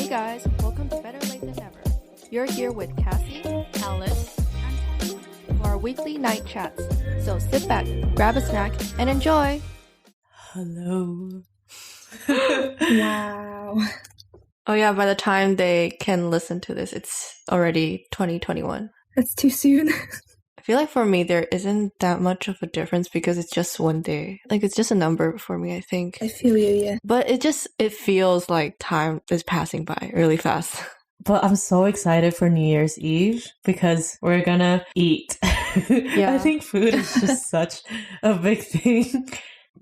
guys, welcome to Better Late Than Never. You're here with Cassie, Alice, and Tanya for our weekly night chats. So sit back, grab a snack, and enjoy. Hello. Wow. Oh yeah, by the time they can listen to this, it's already 2021. That's too soon. I feel like for me, there isn't that much of a difference because it's just one day. Like, it's just a number for me, I think. I feel you, yeah. But it feels like time is passing by really fast. But I'm so excited for New Year's Eve because we're gonna eat. Yeah. I think food is just such a big thing.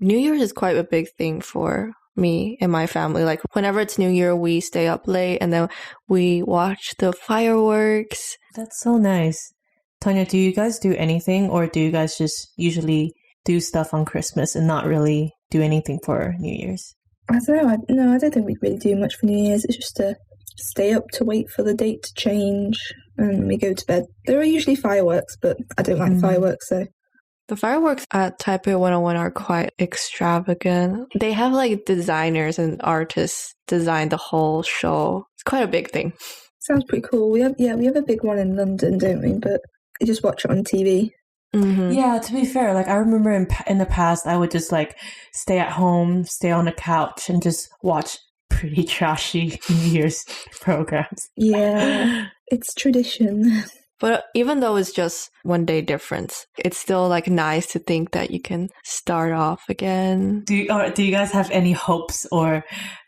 New Year's is quite a big thing for me and my family. Like, whenever it's New Year, we stay up late and then we watch the fireworks. That's so nice. Tanya, do you guys do anything or do you guys just usually do stuff on Christmas and not really do anything for New Year's? I don't know. I don't think we really do much for New Year's. It's just to stay up to wait for the date to change and we go to bed. There are usually fireworks, but I don't like fireworks, so. The fireworks at Taipei 101 are quite extravagant. They have like designers and artists design the whole show. It's quite a big thing. Sounds pretty cool. We have a big one in London, don't we? But you just watch it on TV. Mm-hmm. Yeah, to be fair, like I remember in the past, I would just like stay at home, stay on the couch and just watch pretty trashy New Year's programs. Yeah, it's tradition. But even though it's just one day difference, it's still like nice to think that you can start off again. Do you guys have any hopes or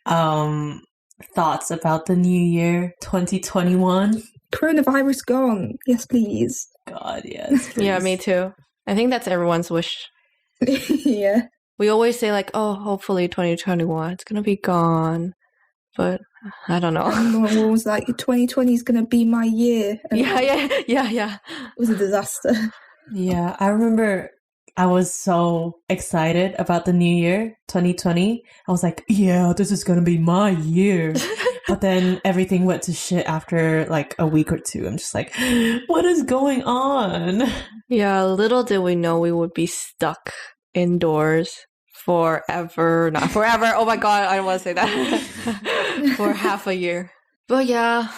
thoughts about the new year 2021? Coronavirus gone. Yes, please. God, yes. Please. Yeah, me too. I think that's everyone's wish. Yeah. We always say like, oh, hopefully 2021, it's going to be gone. But I don't know. Everyone was like, 2020 is going to be my year. And Yeah. It was a disaster. Yeah, I remember I was so excited about the new year, 2020. I was like, yeah, this is going to be my year. But then everything went to shit after like a week or two. I'm just like, what is going on? Yeah, little did we know we would be stuck indoors forever. Not forever. Oh my God, I don't want to say that. For half a year. But yeah,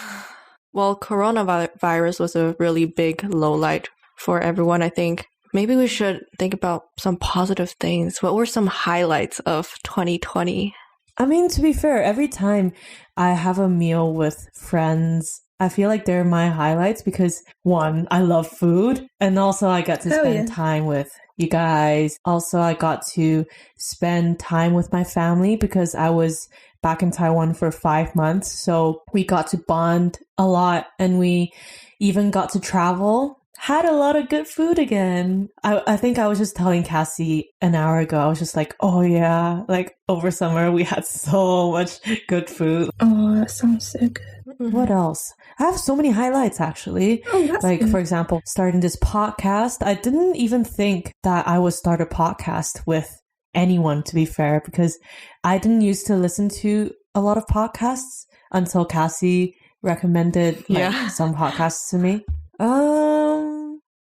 well, coronavirus was a really big lowlight for everyone, I think. Maybe we should think about some positive things. What were some highlights of 2020? I mean, to be fair, every time I have a meal with friends, I feel like they're my highlights because one, I love food and also I got to spend time with you guys. Also, I got to spend time with my family because I was back in Taiwan for 5 months. So we got to bond a lot and we even got to travel. Had a lot of good food again. I think I was just telling Cassie an hour ago. I was just like, oh yeah, like over summer we had so much good food. Oh, that sounds so good. Mm-hmm. What else? I have so many highlights actually. Oh, that's like good. For example, starting this podcast. I didn't even think that I would start a podcast with anyone, to be fair, because I didn't used to listen to a lot of podcasts until Cassie recommended some podcasts to me.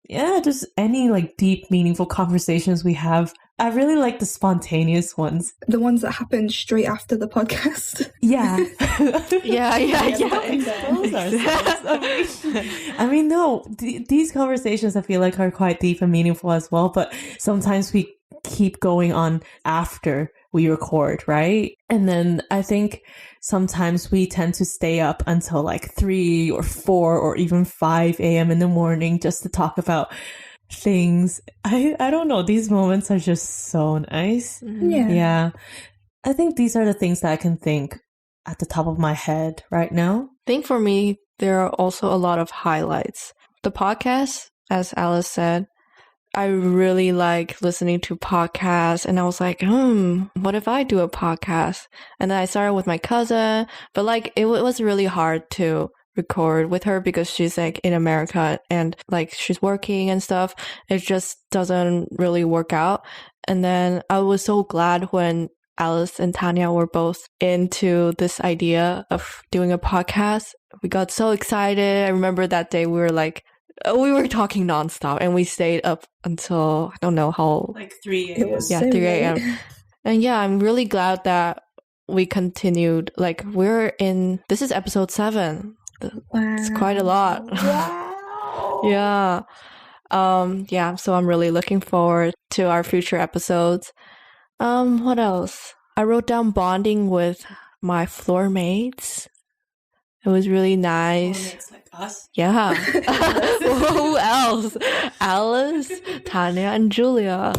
Yeah, just any like deep, meaningful conversations we have. I really like the spontaneous ones. The ones that happen straight after the podcast. Yeah. Yeah. Expose ourselves. I mean, no, these conversations I feel like are quite deep and meaningful as well, but sometimes we keep going on after we record, right? And then I think sometimes we tend to stay up until like 3 or 4 or even 5 a.m. in the morning just to talk about things. I don't know. These moments are just so nice. Yeah. Yeah. I think these are the things that I can think at the top of my head right now. I think for me, there are also a lot of highlights. The podcast, as Alice said, I really like listening to podcasts and I was like, what if I do a podcast? And then I started with my cousin, but like it was really hard to record with her because she's like in America and like she's working and stuff. It just doesn't really work out. And then I was so glad when Alice and Tanya were both into this idea of doing a podcast. We got so excited. I remember that day we were talking nonstop and we stayed up until, I don't know how. Like 3 a.m. It was 3 a.m. And yeah, I'm really glad that we continued. Like, this is episode 7. Wow. It's quite a lot. Wow. Yeah. So I'm really looking forward to our future episodes. What else? I wrote down bonding with my floor mates. It was really nice. Floor mates like us? Yeah. Who else? Alice, Tanya, and Julia.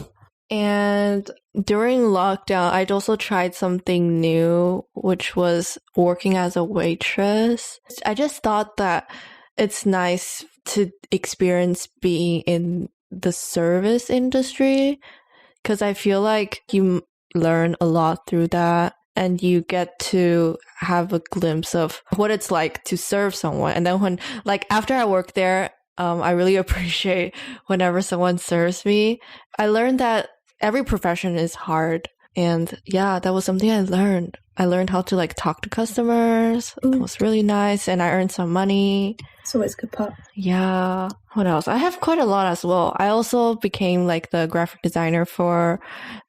And during lockdown, I'd also tried something new, which was working as a waitress. I just thought that it's nice to experience being in the service industry, because I feel like you learn a lot through that, and you get to have a glimpse of what it's like to serve someone. And then after I worked there, I really appreciate whenever someone serves me. I learned that every profession is hard. And yeah, that was something I learned. I learned how to talk to customers. It was really nice. And I earned some money. It's always a good part. Yeah. What else? I have quite a lot as well. I also became the graphic designer for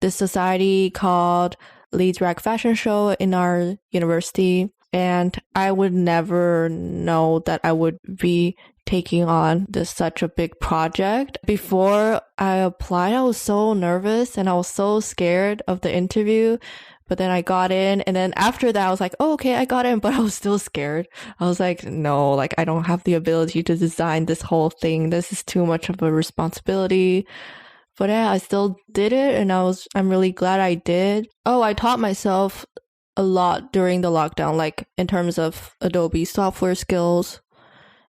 this society called Leeds Rag Fashion Show in our university. And I would never know that I would be taking on such a big project. Before I applied, I was so nervous and I was so scared of the interview. But then I got in, and then after that I was like, oh, okay, I got in, but I was still scared. I was like, no, I don't have the ability to design this whole thing. This is too much of a responsibility. But yeah, I still did it, and I'm really glad I did. Oh, I taught myself a lot during the lockdown, in terms of Adobe software skills.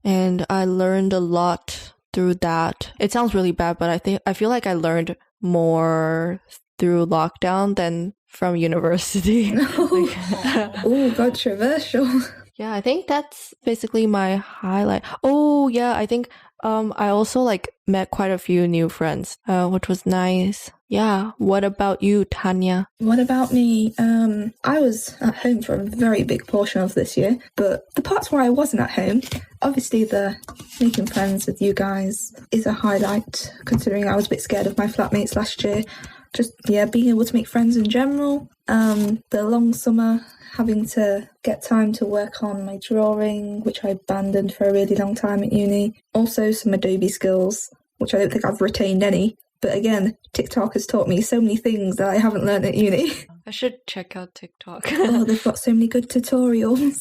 And I learned a lot through that. It sounds really bad, but I feel like I learned more through lockdown than from university. Oh, controversial. Yeah, I think that's basically my highlight. Oh, yeah, I think I also met quite a few new friends, which was nice. Yeah. What about you, Tanya? What about me? I was at home for a very big portion of this year, but the parts where I wasn't at home, obviously the making friends with you guys is a highlight, considering I was a bit scared of my flatmates last year. Just, being able to make friends in general. The long summer, having to get time to work on my drawing, which I abandoned for a really long time at uni. Also some Adobe skills, which I don't think I've retained any. But again, TikTok has taught me so many things that I haven't learned at uni. I should check out TikTok. Oh, they've got so many good tutorials.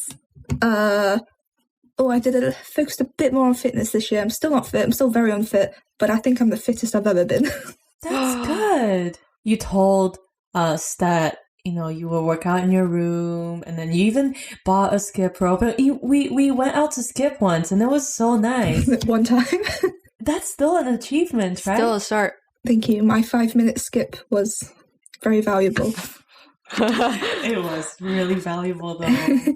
I focused a bit more on fitness this year. I'm still not fit. I'm still very unfit, but I think I'm the fittest I've ever been. That's good. You told us that, you will work out in your room, and then you even bought a skip rope. But we went out to skip once, and it was so nice. One time. That's still an achievement, right? Still a start. Thank you. My 5-minute skip was very valuable. It was really valuable, though.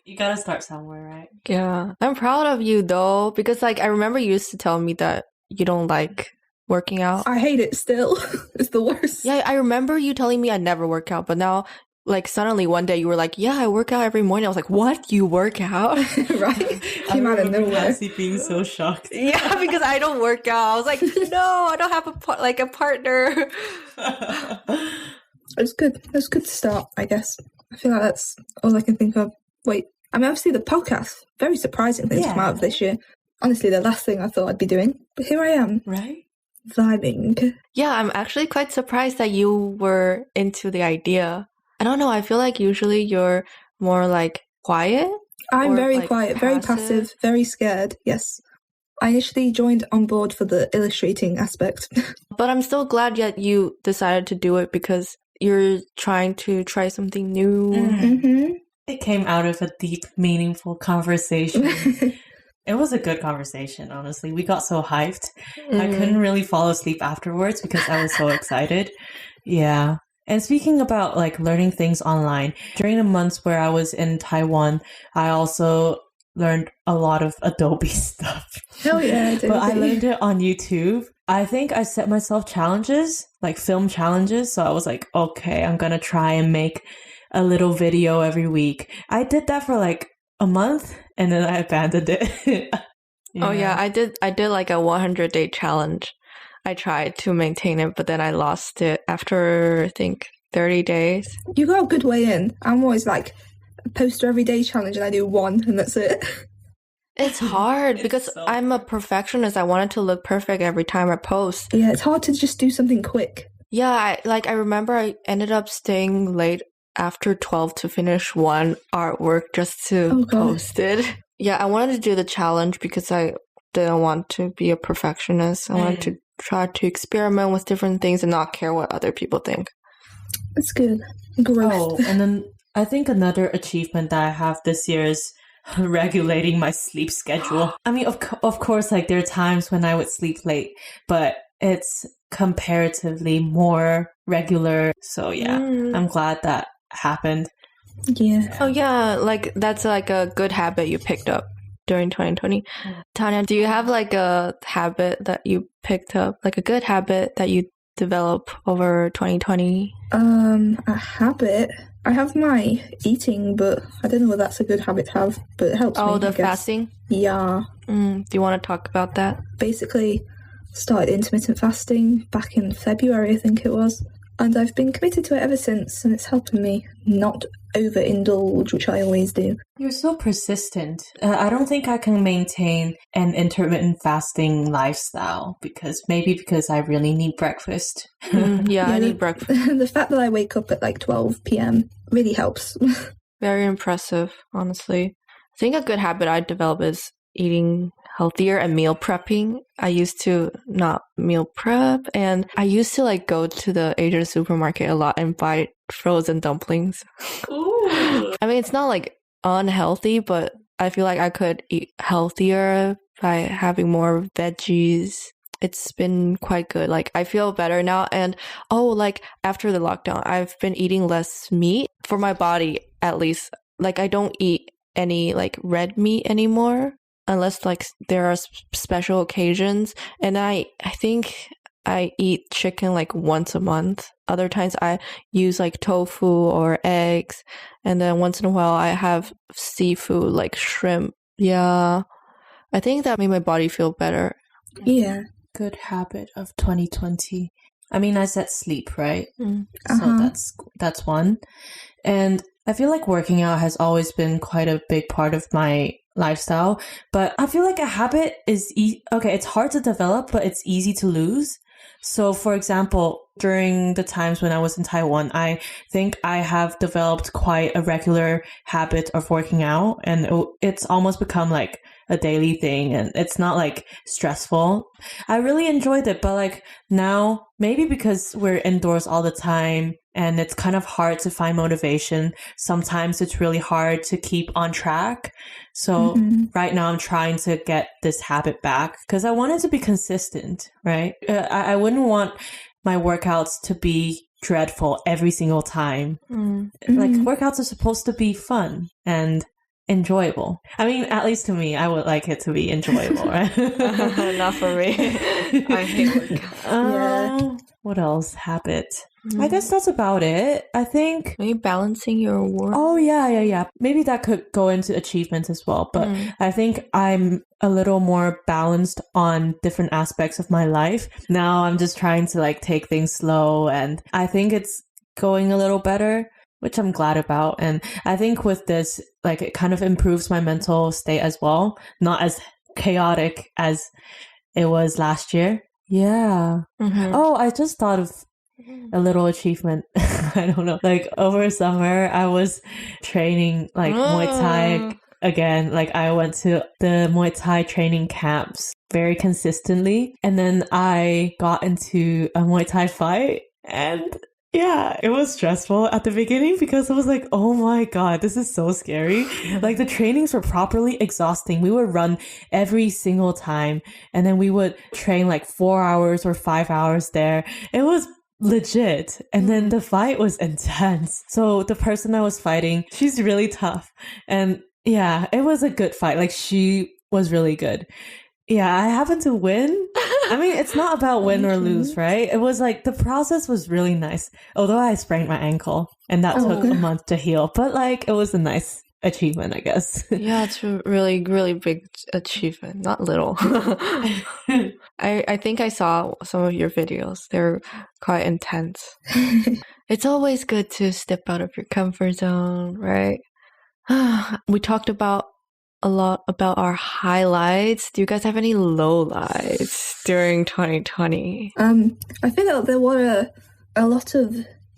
You gotta start somewhere, right? Yeah. I'm proud of you, though, because, I remember you used to tell me that you don't like working out. I hate it still. It's the worst. Yeah, I remember you telling me I never work out, but now, suddenly one day you were like, yeah, I work out every morning. I was like, what? You work out? Right? Came out of nowhere. Cassie being so shocked. Yeah, because I don't work out. I was like, no, I don't have a partner. It's good. It's good to start, I guess. I feel like that's all I can think of. Wait, obviously the podcast, very surprising things come out of this year. Honestly, the last thing I thought I'd be doing, but here I am. Right? Vibing. Yeah, I'm actually quite surprised that you were into the idea. I don't know, I feel like usually you're more quiet. I'm very quiet, very passive, very scared, yes. I initially joined on board for the illustrating aspect. But I'm still glad that you decided to do it because you're trying to try something new. Mm-hmm. It came out of a deep, meaningful conversation. It was a good conversation, honestly. We got so hyped. I couldn't really fall asleep afterwards because I was so excited. Yeah. And speaking about learning things online, during the months where I was in Taiwan, I also learned a lot of Adobe stuff. Hell yeah, Adobe. But I learned it on YouTube. I think I set myself challenges, film challenges. So I was like, okay, I'm going to try and make a little video every week. I did that for a month and then I abandoned it. Oh yeah, I did a 100-day challenge. I tried to maintain it, but then I lost it after I think 30 days. You got a good way in. I'm always like a poster every day challenge and I do one and that's it. It's hard because I'm a perfectionist. I want it to look perfect every time I post. Yeah, it's hard to just do something quick. Yeah, I remember I ended up staying late after 12 to finish one artwork just to post it. Yeah, I wanted to do the challenge because I didn't want to be a perfectionist. I wanted to try to experiment with different things and not care what other people think. That's good. Growth. Oh, and then I think another achievement that I have this year is regulating my sleep schedule. I mean, of course, like there are times when I would sleep late, but it's comparatively more regular. So yeah, I'm glad that happened. Yeah. Oh yeah, like that's like a good habit you picked up during 2020. Tanya, do you have like a habit that you picked up, like a good habit that you develop over 2020? A habit? I have my eating, but I don't know whether that's a good habit to have, but it helps me. Oh, the fasting? Yeah. Do you want to talk about that? Basically, started intermittent fasting back in February, I think it was. And I've been committed to it ever since, and it's helping me not overindulge, which I always do. You're so persistent. I don't think I can maintain an intermittent fasting lifestyle because I really need breakfast. Yeah, I need breakfast. The fact that I wake up at like 12 p.m. really helps. Very impressive, honestly. I think a good habit I developed is eating healthier and meal prepping. I used to not meal prep, and I used to like go to the Asian supermarket a lot and buy frozen dumplings. Ooh. I mean, it's not like unhealthy, but I feel like I could eat healthier by having more veggies. It's been quite good. Like I feel better now. And like after the lockdown, I've been eating less meat for my body, at least. Like I don't eat any like red meat anymore unless like there are special occasions. And I think I eat chicken like once a month. Other times I use like tofu or eggs. And then once in a while I have seafood like shrimp. Yeah. I think that made my body feel better. Yeah. Good habit of 2020. I mean, I said sleep, right? Uh-huh. So that's one. And I feel like working out has always been quite a big part of my lifestyle, but I feel like a habit is it's hard to develop, but it's easy to lose. So for example, during the times when I was in Taiwan, I think I have developed quite a regular habit of working out, and it's almost become like a daily thing, and it's not like stressful. I really enjoyed it, but like now, maybe because we're indoors all the time and it's kind of hard to find motivation, sometimes it's really hard to keep on track. So right now I'm trying to get this habit back because I want it to be consistent, right? I wouldn't want my workouts to be dreadful every single time. Like workouts are supposed to be fun and enjoyable. I mean, at least to me, I would like it to be enjoyable, right? Not for me. I hate workouts. What else? Habit. I guess that's about it. I think maybe balancing your work. Oh yeah. Maybe that could go into achievements as well. But I think I'm a little more balanced on different aspects of my life. Now I'm just trying to like take things slow, and I think it's going a little better, which I'm glad about. And I think with this, like, it kind of improves my mental state as well. Not as chaotic as it was last year. Yeah. Oh, I just thought of a little achievement. I don't know. Like over summer, I was training like Muay Thai again. Like I went to the Muay Thai training camps very consistently. And then I got into a Muay Thai fight, and yeah, it was stressful at the beginning because I was like, oh my God, this is so scary. Like the trainings were properly exhausting. We would run every single time, and then we would train like 4 hours or 5 hours there. It was legit. And then the fight was intense. So the person I was fighting, she's really tough. And yeah, it was a good fight. Like she was really good. Yeah, I happened to win. I mean, it's not about win or lose, right? It was like the process was really nice. Although I sprained my ankle and that took a month to heal. But like, it was a nice achievement, I guess. Yeah, it's a really, really big achievement. Not little. I think I saw some of your videos. They're quite intense. It's always good to step out of your comfort zone, right? We talked about a lot about our highlights. Do you guys have any lowlights during 2020? I feel like there were a lot of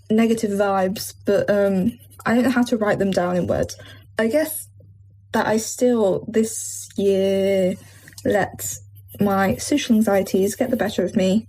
negative vibes, but I don't know how to write them down in words. I guess that I still, this year, let my social anxieties get the better of me,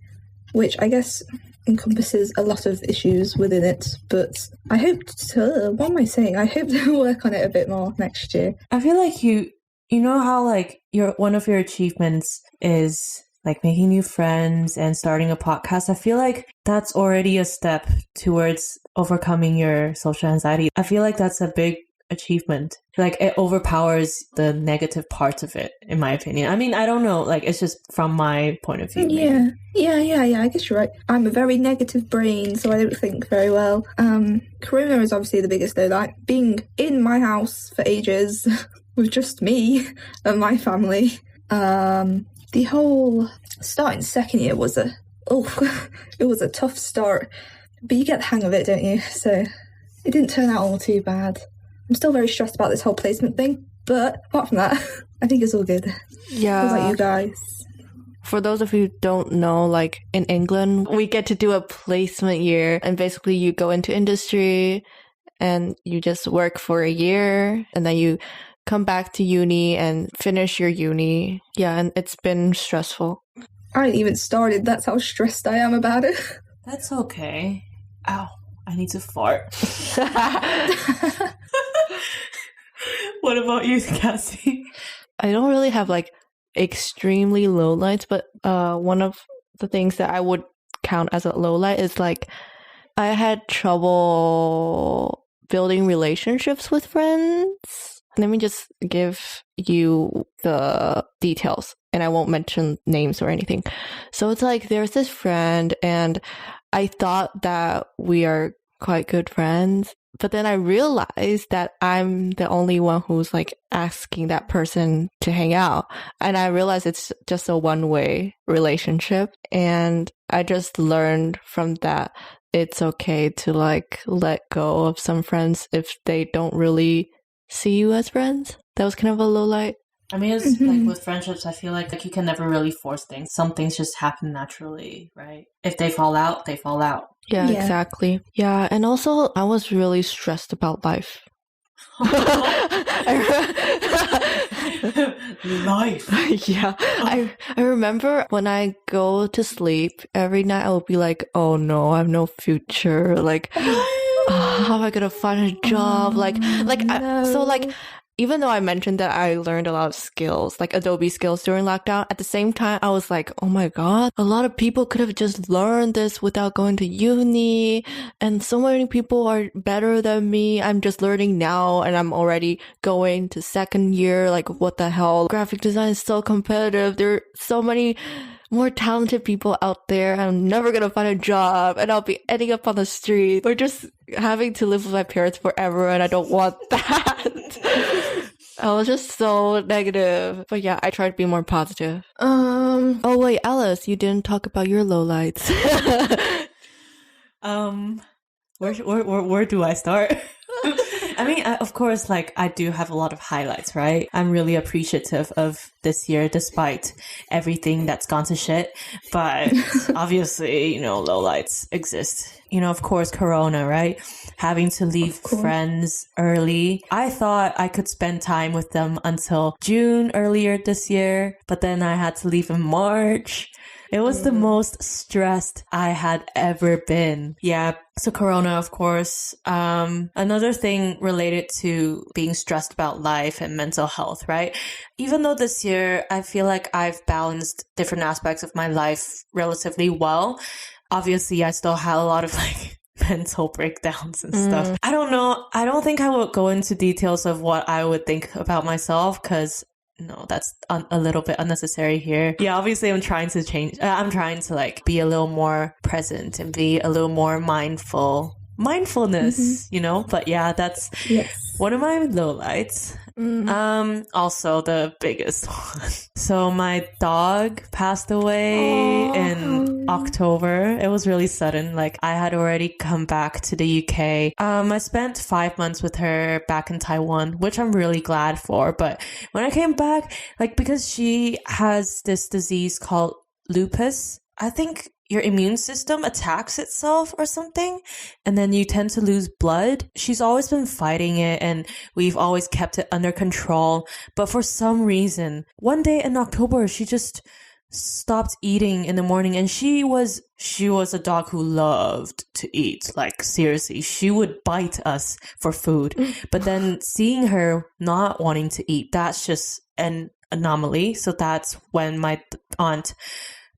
which I guess encompasses a lot of issues within it, but I hope to, what am I saying? I hope to work on it a bit more next year. I feel like you know how like one of your achievements is like making new friends and starting a podcast. I feel like that's already a step towards overcoming your social anxiety. I feel like that's a big achievement. Like it overpowers the negative parts of it, in my opinion. I mean, I don't know, like it's just from my point of view. Yeah, I guess you're right. I'm a very negative brain, so I don't think very well. Corona is obviously the biggest though. Like being in my house for ages with just me and my family. The whole starting second year was it was a tough start, but you get the hang of it, don't you? So it didn't turn out all too bad. I'm still very stressed about this whole placement thing, but apart from that, I think it's all good. Yeah. What about you guys? For those of you who don't know, like in England, we get to do a placement year, and basically you go into industry and you just work for a year and then you come back to uni and finish your uni. Yeah, and it's been stressful. I ain't even started. That's how stressed I am about it. That's okay. Ow, I need to fart. What about you, Cassie? I don't really have like extremely low lights, but one of the things that I would count as a low light is like I had trouble building relationships with friends. Let me just give you the details, and I won't mention names or anything. So it's like there's this friend, and I thought that we are quite good friends. But then I realized that I'm the only one who's like asking that person to hang out. And I realized it's just a one-way relationship. And I just learned from that it's okay to like let go of some friends if they don't really see you as friends. That was kind of a low light. I mean, it's like with friendships, I feel like you can never really force things. Some things just happen naturally, right? If they fall out, they fall out. Yeah, exactly. Yeah, and also I was really stressed about life. Life. Yeah. I remember when I go to sleep, every night I will be like, oh no, I have no future. Like, how am I going to find a job? No. Even though I mentioned that I learned a lot of skills, like Adobe skills during lockdown, at the same time, I was like, oh my God, a lot of people could have just learned this without going to uni. And so many people are better than me. I'm just learning now and I'm already going to second year. Like, what the hell? Graphic design is so competitive. There are so many more talented people out there. I'm never going to find a job and I'll be ending up on the street or just having to live with my parents forever. And I don't want that. I was just so negative. But yeah, I try to be more positive. Oh wait, Alice, you didn't talk about your lowlights. Where do I start? I mean, of course, like I do have a lot of highlights, right? I'm really appreciative of this year, despite everything that's gone to shit. But obviously, you know, lowlights exist. You know, of course, Corona, right? Having to leave friends early. I thought I could spend time with them until June earlier this year, but then I had to leave in March. It was the most stressed I had ever been. Yeah. So Corona, of course. Another thing related to being stressed about life and mental health, right? Even though this year I feel like I've balanced different aspects of my life relatively well, obviously I still had a lot of like mental breakdowns and stuff. I don't know. I don't think I would go into details of what I would think about myself because no, that's a little bit unnecessary here. Yeah, obviously I'm trying to change. I'm trying to like be a little more present and be a little more mindfulness, you know? But yeah, that's one of my lowlights. Also the biggest one. So my dog passed away in October. It was really sudden. Like I had already come back to the UK. I spent 5 months with her back in Taiwan, which I'm really glad for. But when I came back, like because she has this disease called lupus, I think your immune system attacks itself or something, and then you tend to lose blood. She's always been fighting it, and we've always kept it under control. But for some reason, one day in October, she just stopped eating in the morning, and she was a dog who loved to eat. Like seriously, she would bite us for food. But then seeing her not wanting to eat, that's just an anomaly. So that's when my aunt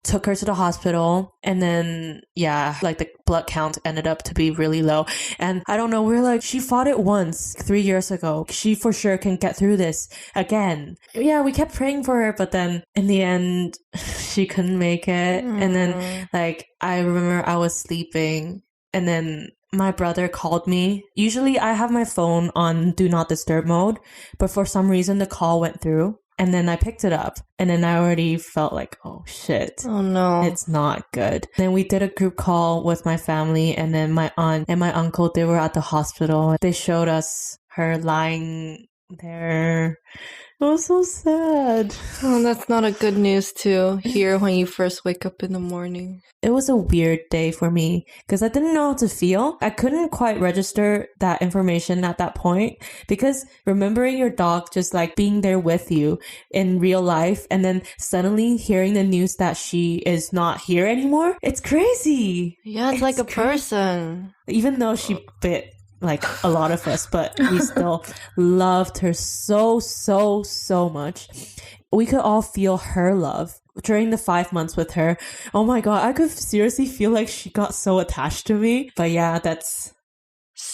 took her to the hospital, and then like the blood count ended up to be really low. And I don't know, we're like, she fought it once 3 years ago, she for sure can get through this again. We kept praying for her, but then in the end she couldn't make it. And then like I remember I was sleeping, and then my brother called me. Usually I have my phone on do not disturb mode, but for some reason the call went through. And then I picked it up, and then I already felt like, oh shit. Oh no. It's not good. Then we did a group call with my family, and then my aunt and my uncle, they were at the hospital. They showed us her lying there. It was so sad. Oh, that's not a good news to hear when you first wake up in the morning. It was a weird day for me because I didn't know how to feel. I couldn't quite register that information at that point, because remembering your dog just like being there with you in real life, and then suddenly hearing the news that she is not here anymore, it's crazy. Yeah, it's like a person. Even though she bit like a lot of us, but we still loved her so much. We could all feel her love during the 5 months with her. Oh my god, I could seriously feel like she got so attached to me. But yeah, that's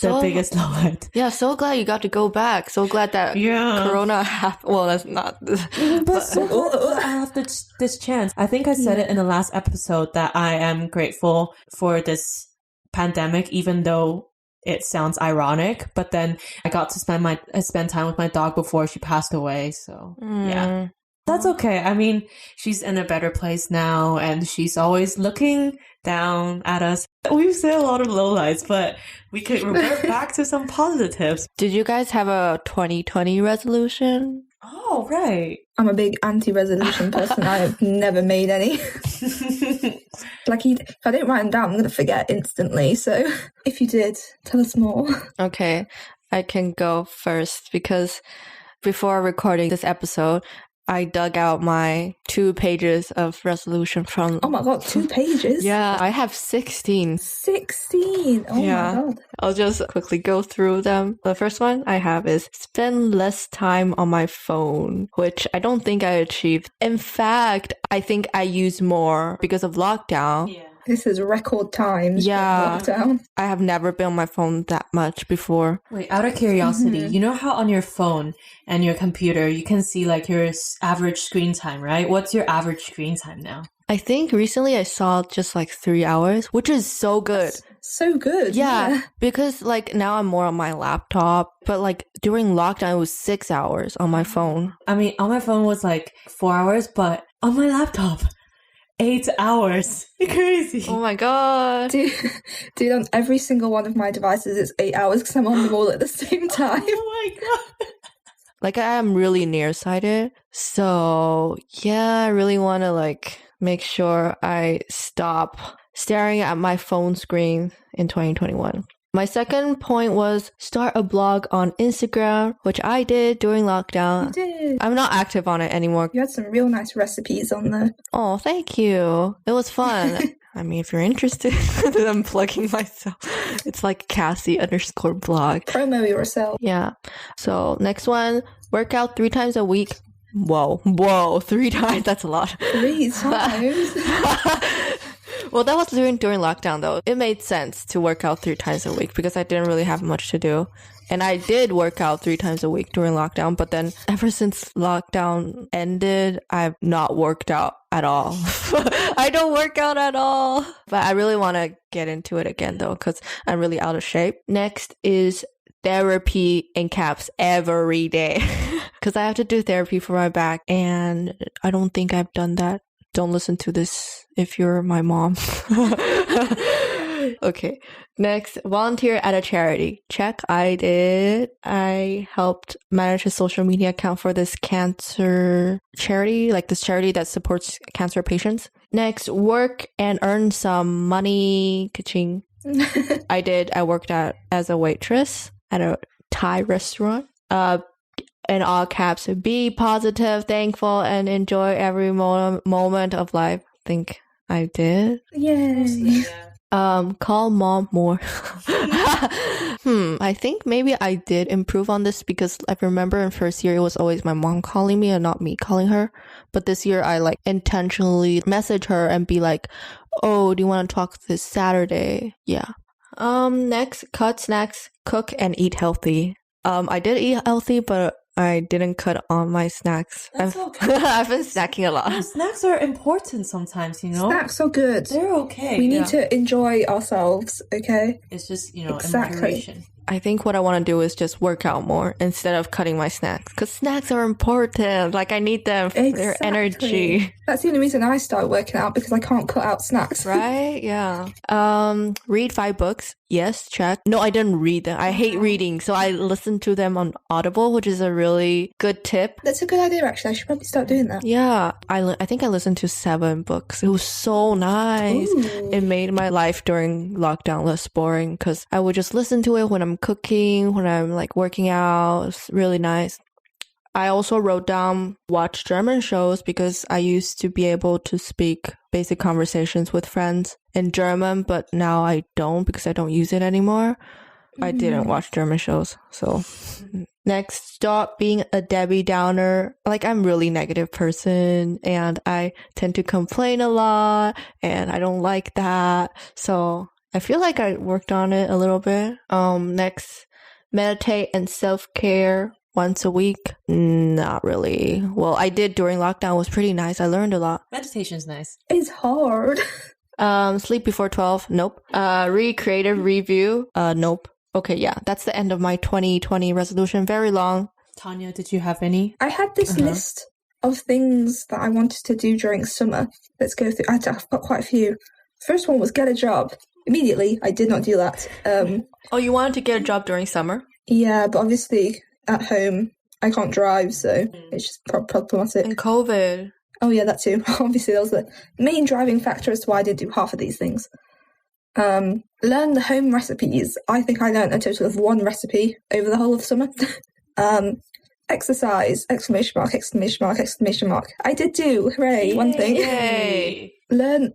the biggest lowlight. Yeah, so glad you got to go back. So glad that Corona happened. Well, that's not. But so glad I have this chance. I think I said it in the last episode that I am grateful for this pandemic, even though it sounds ironic, but then I got to spend time with my dog before she passed away. So yeah, that's okay. I mean, she's in a better place now, and she's always looking down at us. We've said a lot of lowlights, but we could revert back to some positives. Did you guys have a 2020 resolution? Oh, right. I'm a big anti-resolution person. I have never made any. Like, if I don't write them down, I'm going to forget instantly. So if you did, tell us more. Okay, I can go first, because before recording this episode, I dug out my 2 pages of resolution from... Oh my god, 2 pages? Yeah, I have 16. 16? Oh yeah. My god. I'll just quickly go through them. The first one I have is spend less time on my phone, which I don't think I achieved. In fact, I think I use more because of lockdown. Yeah. This is record times. Yeah. Lockdown. I have never been on my phone that much before. Wait, out of curiosity, you know how on your phone and your computer, you can see like your average screen time, right? What's your average screen time now? I think recently I saw just like 3 hours, which is so good. That's so good. Yeah, because like now I'm more on my laptop, but like during lockdown, it was 6 hours on my phone. I mean, on my phone was like 4 hours, but on my laptop, 8 hours. Crazy. Oh my god. Dude, on every single one of my devices, it's 8 hours because I'm on them all at the same time. Oh my god. Like, I am really nearsighted. So, yeah, I really want to like make sure I stop staring at my phone screen in 2021. My second point was start a blog on Instagram, which I did during lockdown. You did. I'm not active on it anymore. You had some real nice recipes on there. Oh, thank you. It was fun. I mean, if you're interested, then I'm plugging myself. It's like Cassie_blog. Promo yourself. Yeah. So next one, work out 3 times a week. Whoa, 3 times. That's a lot. 3 times? Well, that was during lockdown, though. It made sense to work out 3 times a week because I didn't really have much to do. And I did work out 3 times a week during lockdown, but then ever since lockdown ended, I've not worked out at all. I don't work out at all. But I really want to get into it again, though, because I'm really out of shape. Next is therapy in caps every day because I have to do therapy for my back and I don't think I've done that. Don't listen to this if you're my mom. Okay. Next, volunteer at a charity. Check. I did. I helped manage a social media account for this cancer charity, like this charity that supports cancer patients. Next, work and earn some money. Ka-ching. I did. I worked as a waitress at a Thai restaurant. In all caps, be positive, thankful, and enjoy every moment of life. I think I did. Yay. Call mom more. I think maybe I did improve on this because I remember in first year it was always my mom calling me and not me calling her. But this year I like intentionally message her and be like, oh, do you want to talk this Saturday? Yeah. Next, cut snacks, cook and eat healthy. I did eat healthy, but I didn't cut on my snacks. That's okay. I've been snacking a lot. Yeah, snacks are important sometimes, you know? Snacks are good. They're okay. We need to enjoy ourselves, okay? It's just, in Exactly. moderation. I think what I want to do is just work out more instead of cutting my snacks. Because snacks are important. Like, I need them for their energy. That's the only reason I started working out, because I can't cut out snacks. Right? Yeah. Read 5 books. Yes, check. No, I didn't read them. I hate reading. So I listened to them on Audible, which is a really good tip. That's a good idea, actually. I should probably start doing that. Yeah. I think I listened to 7 books. It was so nice. Ooh. It made my life during lockdown less boring because I would just listen to it when I'm cooking, when I'm like working out. It's really nice. I also wrote down watch German shows because I used to be able to speak basic conversations with friends in German, but now I don't because I don't use it anymore. I didn't watch German shows. So next, stop being a Debbie Downer. Like, I'm a really negative person and I tend to complain a lot and I don't like that. So I feel like I worked on it a little bit. Next, meditate and self-care once a week. Not really. Well, I did during lockdown. It was pretty nice. I learned a lot. Meditation's nice. It's hard. Sleep before 12. Nope. Read creative review. Nope. Okay, yeah. That's the end of my 2020 resolution. Very long. Tanya, did you have any? I had this list of things that I wanted to do during summer. Let's go through. I've got quite a few. First one was get a job. Immediately, I did not do that. Oh, you wanted to get a job during summer? Yeah, but obviously at home I can't drive, so it's just problematic. And COVID. Oh yeah, that too. Obviously, that was the main driving factor as to why I did do half of these things. Learn the home recipes. I think I learned a total of 1 recipe over the whole of summer. Exercise! Exclamation mark! Exclamation mark! Exclamation mark! I did do, hooray! Yay. 1 thing. Yay! Learn.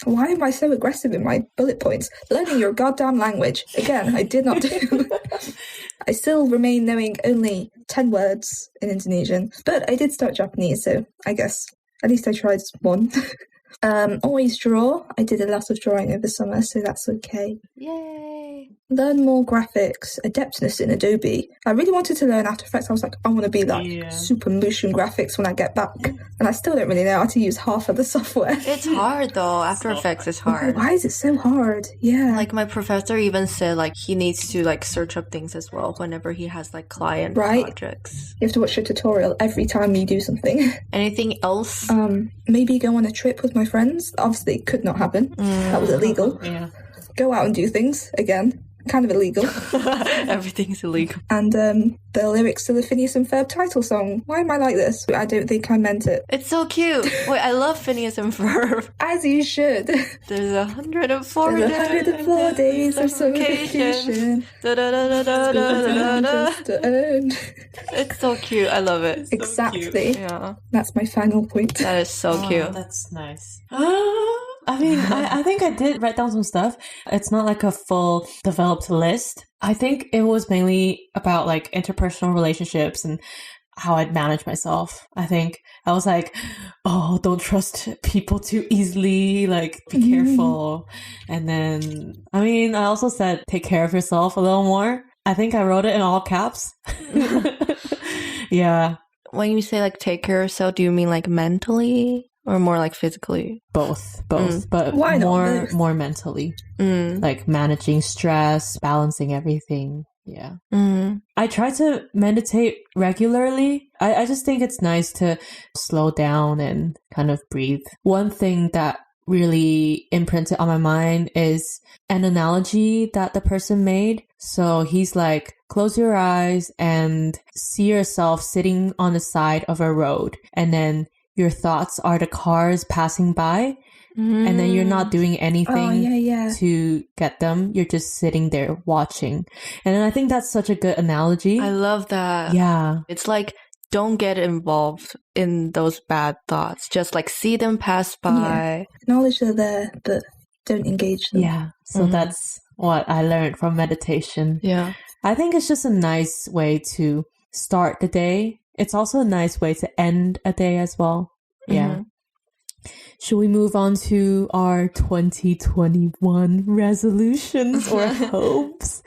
Why am I so aggressive in my bullet points? Learning your goddamn language. Again, I did not do. I still remain knowing only 10 words in Indonesian, but I did start Japanese, so I guess at least I tried 1. Always draw. I did a lot of drawing over summer, so that's okay. Yay! Learn more graphics, adeptness in Adobe. I really wanted to learn After Effects. I was like, I want to be like super motion graphics when I get back. And I still don't really know how to use half of the software. It's hard though. After Effects is hard. Why is it so hard? Yeah. Like my professor even said like he needs to like search up things as well whenever he has like client projects. You have to watch a tutorial every time you do something. Anything else? Maybe go on a trip with my friends. Obviously it could not happen. That was illegal. Yeah. Go out and do things again. Kind of illegal. Everything's illegal. And the lyrics to the Phineas and Ferb title song. Why am I like this? I don't think I meant it. It's so cute. Wait, I love Phineas and Ferb. As you should. There's 104 There's 104 days of summer vacation. It's so cute. I love it. Exactly. Yeah. That's my final point. That is so cute. That's nice. I mean, I think I did write down some stuff. It's not like a full developed list. I think it was mainly about like interpersonal relationships and how I'd manage myself. I think I was like, oh, don't trust people too easily. Like, be careful. And then, I mean, I also said, take care of yourself a little more. I think I wrote it in all caps. Yeah. When you say like take care of yourself, do you mean like mentally? Or more like physically? Both, but Why not? more mentally. Like managing stress, balancing everything. Yeah. Mm. I try to meditate regularly. I just think it's nice to slow down and kind of breathe. One thing that really imprinted on my mind is an analogy that the person made. So he's like, close your eyes and see yourself sitting on the side of a road. And then your thoughts are the cars passing by. And then you're not doing anything to get them. You're just sitting there watching. And then I think that's such a good analogy. I love that. Yeah. It's like, don't get involved in those bad thoughts. Just like see them pass by. Yeah. Acknowledge they're there, but don't engage them. Yeah. So that's what I learned from meditation. Yeah. I think it's just a nice way to start the day. It's also a nice way to end a day as well. Yeah. Should we move on to our 2021 resolutions or hopes?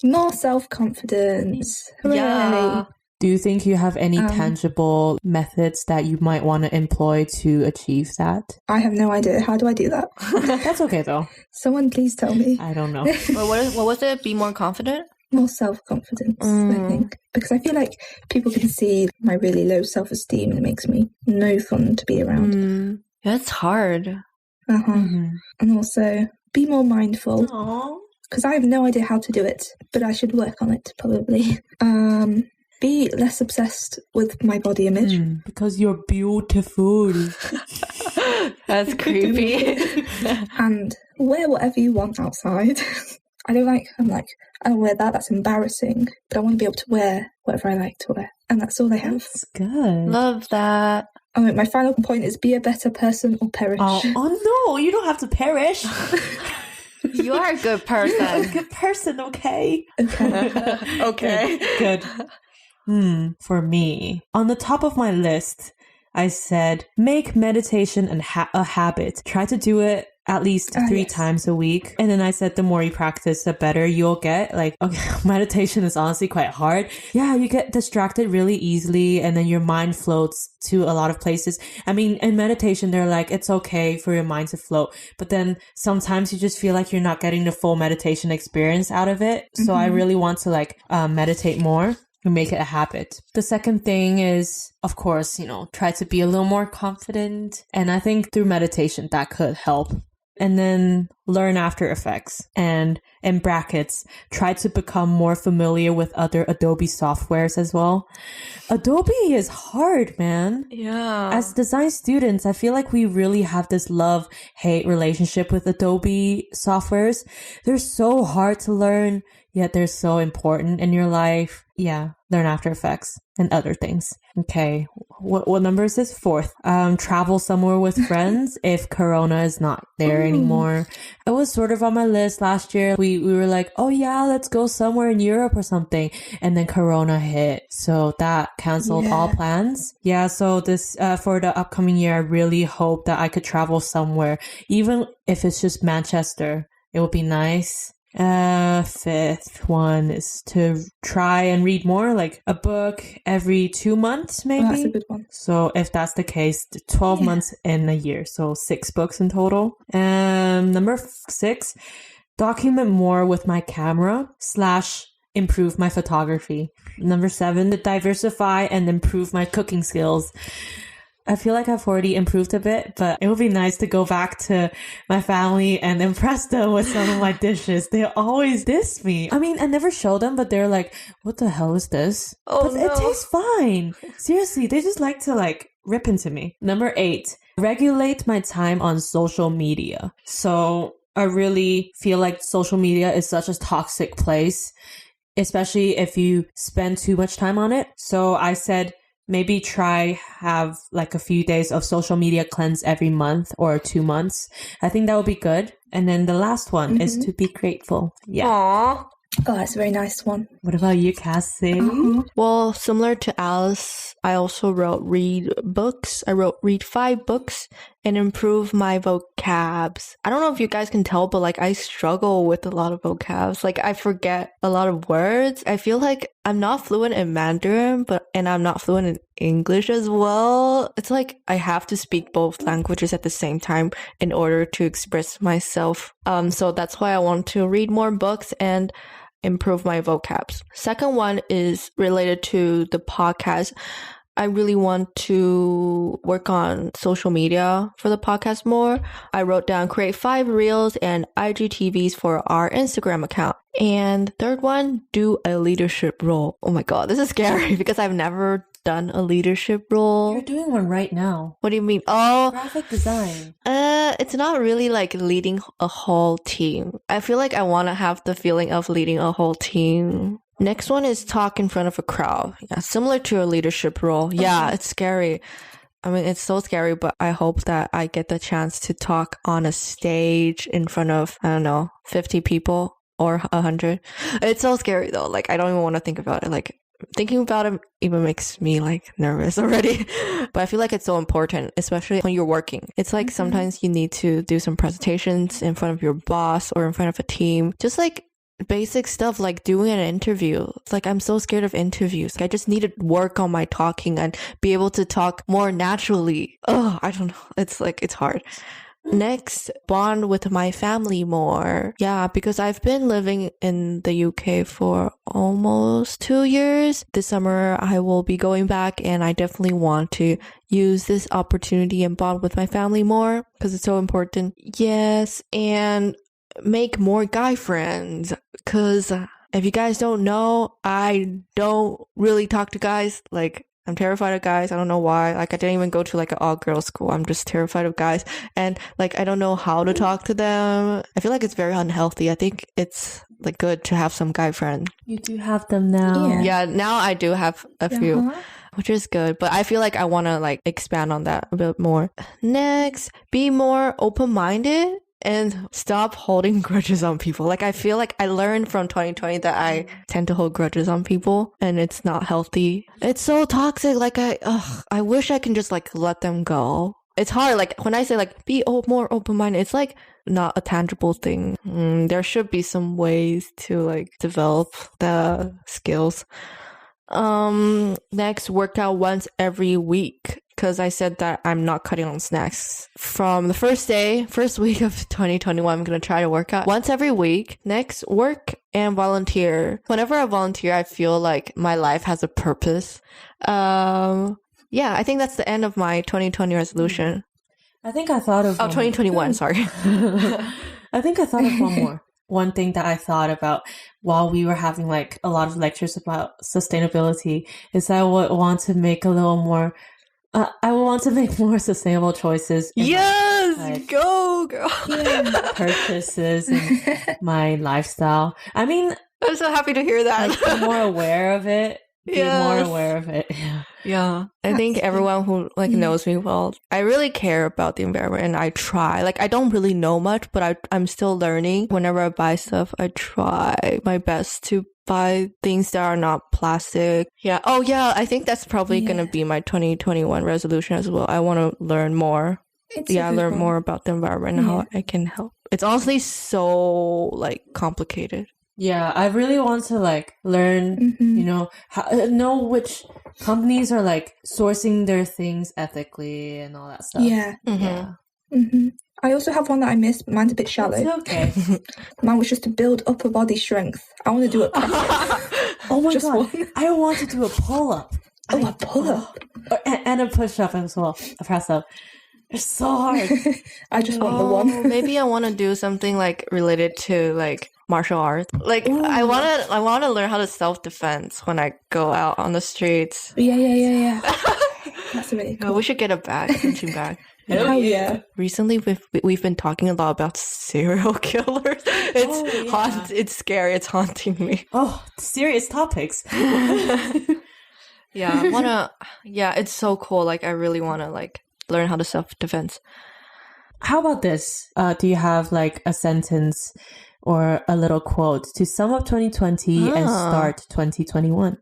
More self-confidence. Hooray. Yeah. Do you think you have any tangible methods that you might want to employ to achieve that? I have no idea. How do I do that? That's okay though. Someone please tell me. I don't know. What was it? Be more confident? More self-confidence, I think. Because I feel like people can see my really low self-esteem and it makes me no fun to be around. That's hard. And also, be more mindful. Aww. Because I have no idea how to do it, but I should work on it, probably. Be less obsessed with my body image. Because you're beautiful. That's creepy. And wear whatever you want outside. I'm like, I don't wear that, that's embarrassing. But I want to be able to wear whatever I like to wear. And that's all I have. That's good. Love that. My final point is be a better person or perish. Oh no, you don't have to perish. You are a good person. You're a good person, okay? Okay. Good. For me, on the top of my list, I said, make meditation a habit. Try to do it at least 3 times a week. And then I said, the more you practice, the better you'll get. Like, okay, meditation is honestly quite hard. Yeah, you get distracted really easily and then your mind floats to a lot of places. I mean, in meditation, they're like, it's okay for your mind to float. But then sometimes you just feel like you're not getting the full meditation experience out of it. So I really want to meditate more and make it a habit. The second thing is, of course, try to be a little more confident. And I think through meditation, that could help. And then learn After Effects and, in brackets, try to become more familiar with other Adobe softwares as well. Adobe is hard, man. Yeah. As design students, I feel like we really have this love-hate relationship with Adobe softwares. They're so hard to learn, yet they're so important in your life. Yeah, learn After Effects and other things. Okay, what number is this? 4th. Travel somewhere with friends if Corona is not there anymore. It was sort of on my list last year. We were like, oh yeah, let's go somewhere in Europe or something. And then Corona hit. So that canceled all plans. Yeah, so this for the upcoming year, I really hope that I could travel somewhere. Even if it's just Manchester, it would be nice. 5th one is to try and read more, like a book every 2 months, maybe. Oh, that's a good one. So if that's the case, 12 months in a year, so 6 books in total. Number 6, document more with my camera / improve my photography. Number 7, to diversify and improve my cooking skills. I feel like I've already improved a bit, but it would be nice to go back to my family and impress them with some of my dishes. They always diss me. I mean, I never show them, but they're like, what the hell is this? Oh, but no. It tastes fine. Seriously, they just like to rip into me. Number 8, regulate my time on social media. So I really feel like social media is such a toxic place, especially if you spend too much time on it. So I said, maybe try have a few days of social media cleanse every month or 2 months. I think that would be good. And then the last one is to be grateful. Yeah. Aww. Oh, that's a very nice one. What about you, Cassie? Well, similar to Alice, I also wrote read books. I wrote read 5 books and improve my vocabs. I don't know if you guys can tell, but I struggle with a lot of vocabs. I forget a lot of words. I feel like I'm not fluent in Mandarin, and I'm not fluent in English as well. It's like I have to speak both languages at the same time in order to express myself. So that's why I want to read more books, and improve my vocabs. Second one is related to the podcast. I really want to work on social media for the podcast more. I wrote down create 5 reels and IGTVs for our Instagram account. And third one, do a leadership role. Oh my God, this is scary because I've never done a leadership role. You're doing one right now. What do you mean? Oh, graphic design. It's not really like leading a whole team. I feel like I want to have the feeling of leading a whole team. Next one is talk in front of a crowd. Yeah, similar to a leadership role. Yeah, it's scary. I mean, it's so scary, but I hope that I get the chance to talk on a stage in front of, I don't know, 50 people or 100. It's so scary though. Like, I don't even want to think about it. Like, thinking about it even makes me like nervous already. But I feel like it's so important, especially when you're working. It's like sometimes you need to do some presentations in front of your boss or in front of a team. Just like basic stuff like doing an interview. It's like I'm so scared of interviews. I just need to work on my talking and be able to talk more naturally. Oh, I don't know. It's like, it's hard. Next, bond with my family more. Yeah, because I've been living in the UK for almost 2 years. This summer, I will be going back and I definitely want to use this opportunity and bond with my family more because it's so important. Yes, and make more guy friends because if you guys don't know, I don't really talk to guys. Like, I'm terrified of guys. I don't know why. Like, I didn't even go to like an all-girls school. I'm just terrified of guys. And like, I don't know how to talk to them. I feel like it's very unhealthy. I think it's like good to have some guy friends. You do have them now. Yeah, now I do have a few, which is good. But I feel like I want to like expand on that a bit more. Next, be more open-minded and stop holding grudges on people. Like, I feel like I learned from 2020 that I tend to hold grudges on people and it's not healthy. It's so toxic. Like, I wish I can just like let them go. It's hard. Like, when I say like be more open-minded, it's like not a tangible thing. There should be some ways to like develop the skills. Next, work out once every week. Because I said that I'm not cutting on snacks. From the first week of 2021, I'm going to try to work out once every week. Next, work and volunteer. Whenever I volunteer, I feel like my life has a purpose. Yeah, I think that's the end of my 2020 resolution. I think I thought of 2021, sorry. I think I thought of one more. One thing that I thought about while we were having like a lot of lectures about sustainability is I would want to make a little more I want to make more sustainable choices. Yes! Go, girl! Purchases and my lifestyle. I mean, I'm so happy to hear that. Like, be more aware of it. Yeah. I think everyone who like knows me well, I really care about the environment and I try. Like, I don't really know much, but I'm still learning. Whenever I buy stuff, I try my best to buy things that are not plastic. Yeah. Oh yeah, I think that's probably gonna be my 2021 resolution as well. I want to learn more. Learn more about the environment and how I can help. It's honestly so like complicated. Yeah, I really want to like learn, you know, know which companies are like sourcing their things ethically and all that stuff. Yeah. I also have one that I missed, but mine's a bit shallow. It's okay. Mine was just to build upper body strength. I want to do it. Oh my God. One. I want to do a pull-up. Oh, a pull-up. And a push-up as well. A press-up. It's so hard. I just want the one. Maybe I want to do something like related to like martial arts. Like, I want to learn how to self-defense when I go out on the streets. Yeah. That's really cool. We should get a punching bag. Oh yeah. Recently, we've been talking a lot about serial killers. It's scary. It's haunting me. Oh, serious topics. Yeah, I wanna. Yeah, it's so cool. Like, I really wanna like learn how to self-defense. How about this? Do you have like a sentence or a little quote to sum up 2020 and start 2021?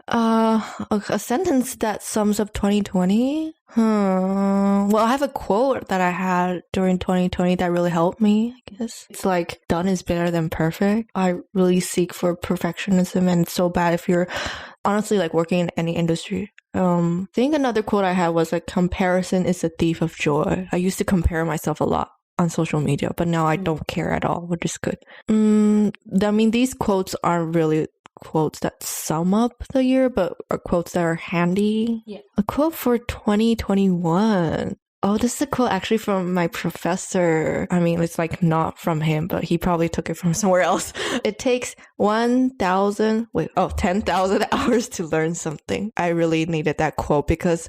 A sentence that sums up 2020? Well, I have a quote that I had during 2020 that really helped me, I guess. It's like, done is better than perfect. I really seek for perfectionism, and it's so bad if you're honestly like working in any industry. I think another quote I had was like, comparison is a thief of joy. I used to compare myself a lot. on social media, but now I don't care at all, which is good. I mean, these quotes aren't really quotes that sum up the year, but are quotes that are handy. Yeah. A quote for 2021. Oh, this is a quote actually from my professor. I mean, it's like not from him, but he probably took it from somewhere else. It takes 10,000 hours to learn something. I really needed that quote because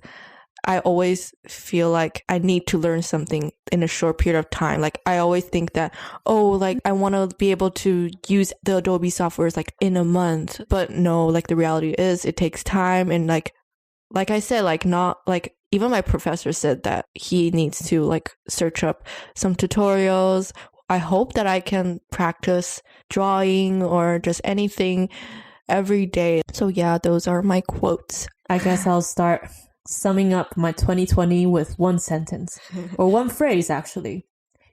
I always feel like I need to learn something in a short period of time. Like I always think that, I want to be able to use the Adobe softwares like in a month. But no, like the reality is it takes time. And like I said, like not like even my professor said that he needs to like search up some tutorials. I hope that I can practice drawing or just anything every day. So yeah, those are my quotes. I guess I'll start summing up my 2020 with one sentence or one phrase actually.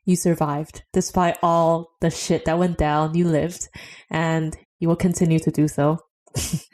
You survived. Despite all the shit that went down, you lived and you will continue to do so.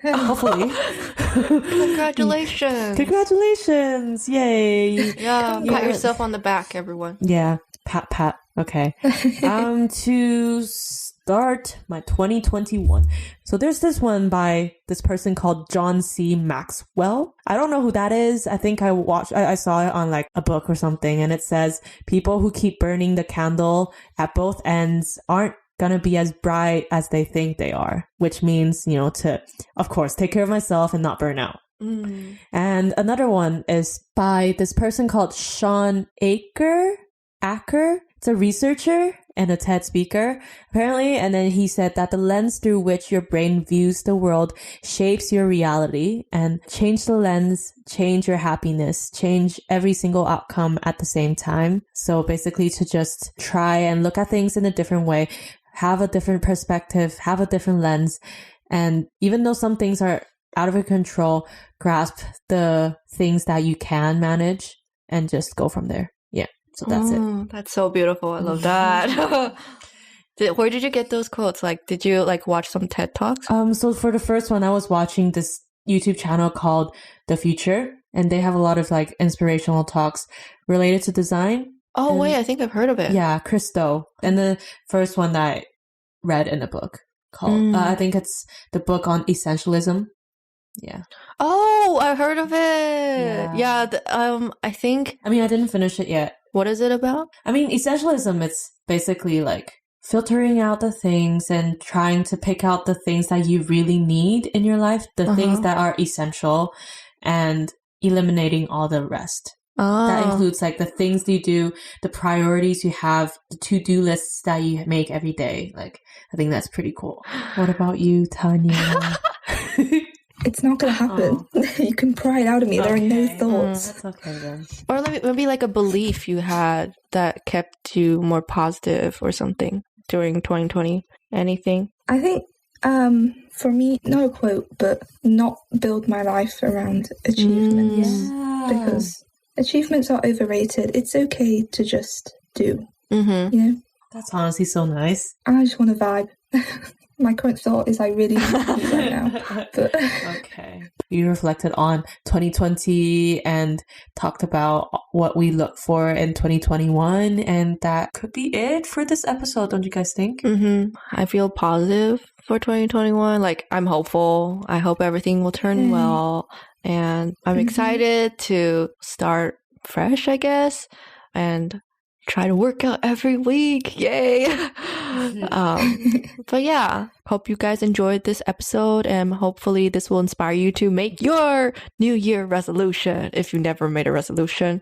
Hopefully. Congratulations. Congratulations. Yay. Yeah, pat yourself on the back, everyone. Yeah. Pat. Okay. To start my 2021. So there's this one by this person called John C. Maxwell. I don't know who that is. I think I saw it on like a book or something, and it says people who keep burning the candle at both ends aren't gonna be as bright as they think they are, which means, to, of course, take care of myself and not burn out. And another one is by this person called Sean Acker. It's a researcher and a TED speaker, apparently. And then he said that the lens through which your brain views the world shapes your reality, and change the lens, change your happiness, change every single outcome at the same time. So basically to just try and look at things in a different way, have a different perspective, have a different lens. And even though some things are out of your control, grasp the things that you can manage and just go from there. Yeah. So that's it. That's so beautiful. I love that. Where did you get those quotes? Like, did you like watch some TED Talks? So for the first one, I was watching this YouTube channel called The Future, and they have a lot of like inspirational talks related to design. Oh, wait, I think I've heard of it. Yeah, Christo. And the first one that I read in a book called, I think it's the book on essentialism. Yeah. Oh, I heard of it. Yeah. I think. I mean, I didn't finish it yet. What is it about? I mean, essentialism, it's basically like filtering out the things and trying to pick out the things that you really need in your life, the things that are essential, and eliminating all the rest. That includes like the things you do, the priorities you have, the to-do lists that you make every day. Like, I think that's pretty cool. What about you, Tanya? It's not going to happen. You can pry it out of me. There are no thoughts. That's okay then. Or maybe like a belief you had that kept you more positive or something during 2020. Anything? I think for me, not a quote, but not build my life around achievements. Because achievements are overrated. It's okay to just do. That's honestly so nice. I just want to vibe. My current thought is I really need to do right now. But okay. We reflected on 2020 and talked about what we look for in 2021. And that could be it for this episode, don't you guys think? I feel positive for 2021. Like, I'm hopeful. I hope everything will turn well. And I'm excited to start fresh, I guess. And try to work out every week. Yay. But yeah, hope you guys enjoyed this episode, and hopefully this will inspire you to make your New Year resolution if you never made a resolution.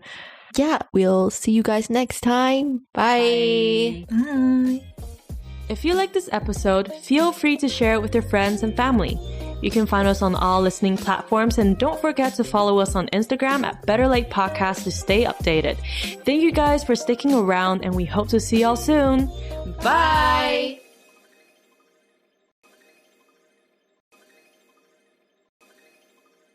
Yeah, we'll see you guys next time. Bye. bye. If you like this episode, feel free to share it with your friends and family. You can find us on all listening platforms, and don't forget to follow us on Instagram at Better Late Podcast to stay updated. Thank you guys for sticking around, and we hope to see y'all soon. Bye!